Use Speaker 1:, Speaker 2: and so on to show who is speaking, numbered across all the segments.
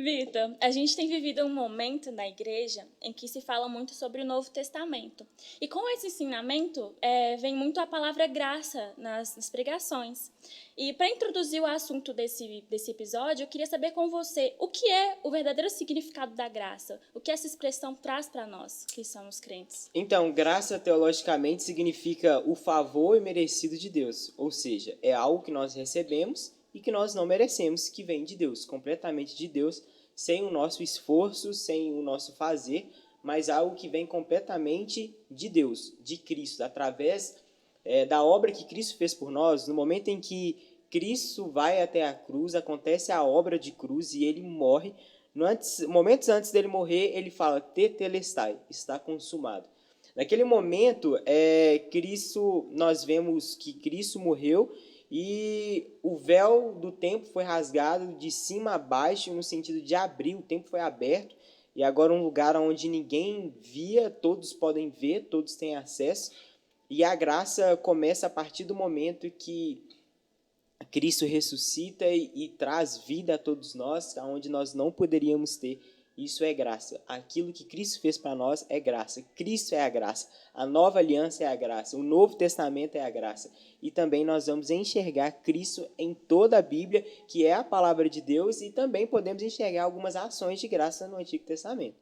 Speaker 1: Vitor, a gente tem vivido um momento na igreja em que se fala muito sobre o Novo Testamento. E com esse ensinamento, vem muito a palavra graça nas pregações. E para introduzir o assunto desse episódio, eu queria saber com você o que é o verdadeiro significado da graça. O que essa expressão traz para nós, que somos crentes.
Speaker 2: Então, graça teologicamente significa o favor imerecido de Deus, ou seja, é algo que nós recebemos e que nós não merecemos, que vem de Deus, completamente de Deus, sem o nosso esforço, sem o nosso fazer, mas algo que vem completamente de Deus, de Cristo, através da obra que Cristo fez por nós. No momento em que Cristo vai até a cruz, acontece a obra de cruz e ele morre. Momentos antes dele morrer, ele fala, tetelestai, está consumado. Naquele momento, nós vemos que Cristo morreu e o véu do templo foi rasgado de cima a baixo, no sentido de abrir, o templo foi aberto, e agora um lugar onde ninguém via, todos podem ver, todos têm acesso, e a graça começa a partir do momento que Cristo ressuscita e traz vida a todos nós, aonde nós não poderíamos ter. Isso é graça. Aquilo que Cristo fez para nós é graça. Cristo é a graça. A nova aliança é a graça. O Novo Testamento é a graça. E também nós vamos enxergar Cristo em toda a Bíblia, que é a palavra de Deus, e também podemos enxergar algumas ações de graça no Antigo Testamento.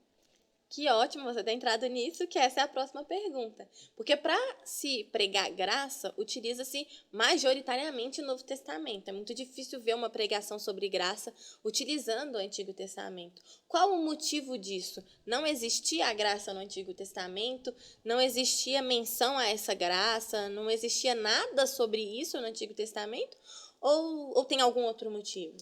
Speaker 3: Que ótimo você ter entrado nisso, que essa é a próxima pergunta. Porque para se pregar graça, utiliza-se majoritariamente o Novo Testamento. É muito difícil ver uma pregação sobre graça utilizando o Antigo Testamento. Qual o motivo disso? Não existia a graça no Antigo Testamento, não existia menção a essa graça, não existia nada sobre isso no Antigo Testamento? Ou tem algum outro motivo?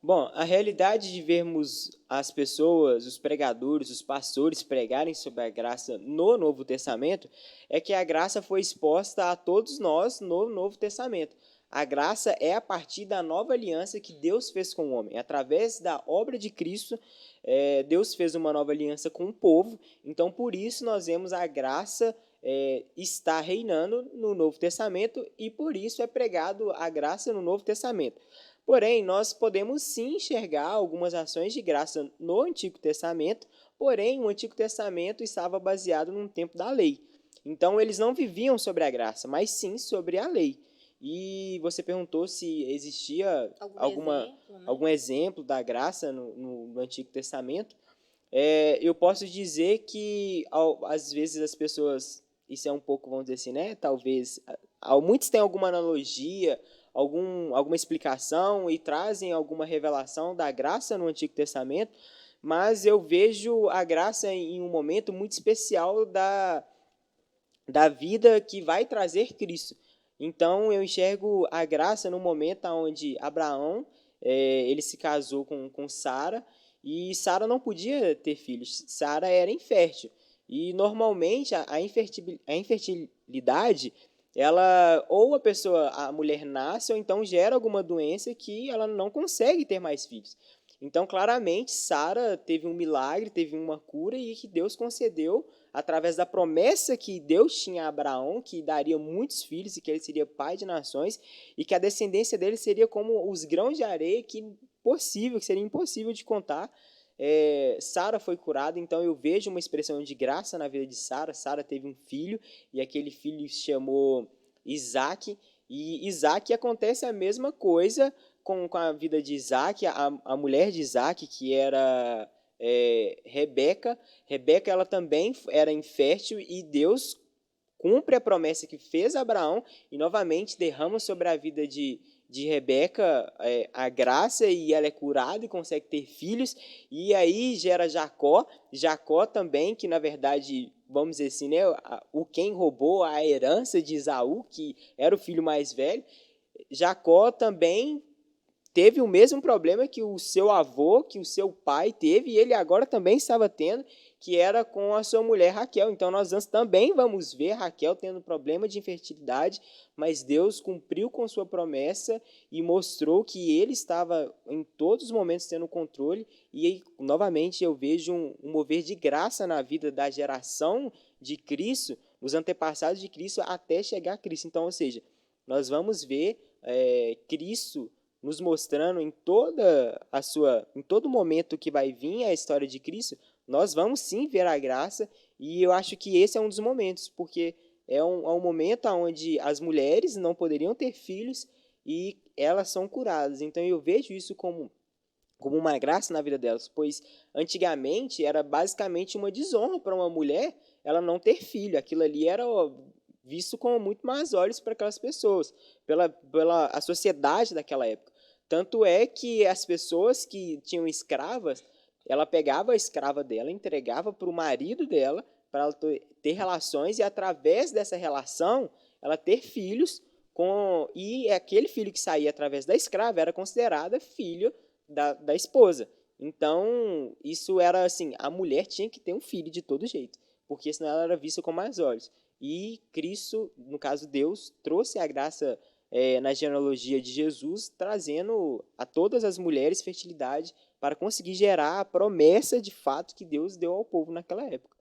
Speaker 2: Bom, a realidade de vermos as pessoas, os pregadores, os pastores pregarem sobre a graça no Novo Testamento é que a graça foi exposta a todos nós no Novo Testamento. A graça é a partir da nova aliança que Deus fez com o homem. Através da obra de Cristo, Deus fez uma nova aliança com o povo. Então, por isso, nós vemos a graça está reinando no Novo Testamento e por isso é pregado a graça no Novo Testamento. Porém, nós podemos sim enxergar algumas ações de graça no Antigo Testamento, porém, o Antigo Testamento estava baseado num tempo da lei. Então, eles não viviam sobre a graça, mas sim sobre a lei. E você perguntou se existia algum exemplo da graça no Antigo Testamento. Eu posso dizer que, às vezes, as pessoas, isso é um pouco, vamos dizer assim, né? Talvez, muitos têm alguma analogia, alguma explicação e trazem alguma revelação da graça no Antigo Testamento, mas eu vejo a graça em um momento muito especial da vida que vai trazer Cristo. Então, eu enxergo a graça no momento onde Abraão ele se casou com Sara, e Sara não podia ter filhos, Sara era infértil. E, normalmente, a infertilidade, ou a mulher nasce, ou então gera alguma doença que ela não consegue ter mais filhos. Então, claramente, Sara teve um milagre, teve uma cura e que Deus concedeu através da promessa que Deus tinha a Abraão, que daria muitos filhos e que ele seria pai de nações e que a descendência dele seria como os grãos de areia, que seria impossível de contar. Sara foi curada, então eu vejo uma expressão de graça na vida de Sara. Sara teve um filho e aquele filho se chamou Isaac, e Isaac acontece a mesma coisa com a vida de Isaac, a mulher de Isaac, que era Rebeca. Rebeca, ela também era infértil e Deus cumpre a promessa que fez a Abraão e novamente derrama sobre a vida de Rebeca a graça, e ela é curada e consegue ter filhos, e aí gera Jacó também, que na verdade, vamos dizer assim, né, quem roubou a herança de Esaú, que era o filho mais velho. Jacó também teve o mesmo problema que o seu avô, que o seu pai teve, e ele agora também estava tendo, que era com a sua mulher Raquel. Então, nós também vamos ver Raquel tendo problema de infertilidade, mas Deus cumpriu com sua promessa e mostrou que ele estava em todos os momentos tendo controle. E aí, novamente, eu vejo um mover de graça na vida da geração de Cristo, os antepassados de Cristo, até chegar a Cristo. Então, ou seja, nós vamos ver Cristo nos mostrando em em todo momento que vai vir a história de Cristo, nós vamos sim ver a graça, e eu acho que esse é um dos momentos, porque é um momento onde as mulheres não poderiam ter filhos e elas são curadas. Então eu vejo isso como uma graça na vida delas, pois antigamente era basicamente uma desonra para uma mulher ela não ter filho. Aquilo ali era visto com muito mais olhos para aquelas pessoas, pela a sociedade daquela época. Tanto é que as pessoas que tinham escravas, ela pegava a escrava dela, entregava para o marido dela, para ela ter relações, e através dessa relação, ela ter filhos, e aquele filho que saía através da escrava era considerado filho da esposa. Então, isso era assim, a mulher tinha que ter um filho de todo jeito, porque senão ela era vista com mais olhos. E Cristo, no caso Deus, trouxe a graça na genealogia de Jesus, trazendo a todas as mulheres fertilidade para conseguir gerar a promessa de fato que Deus deu ao povo naquela época.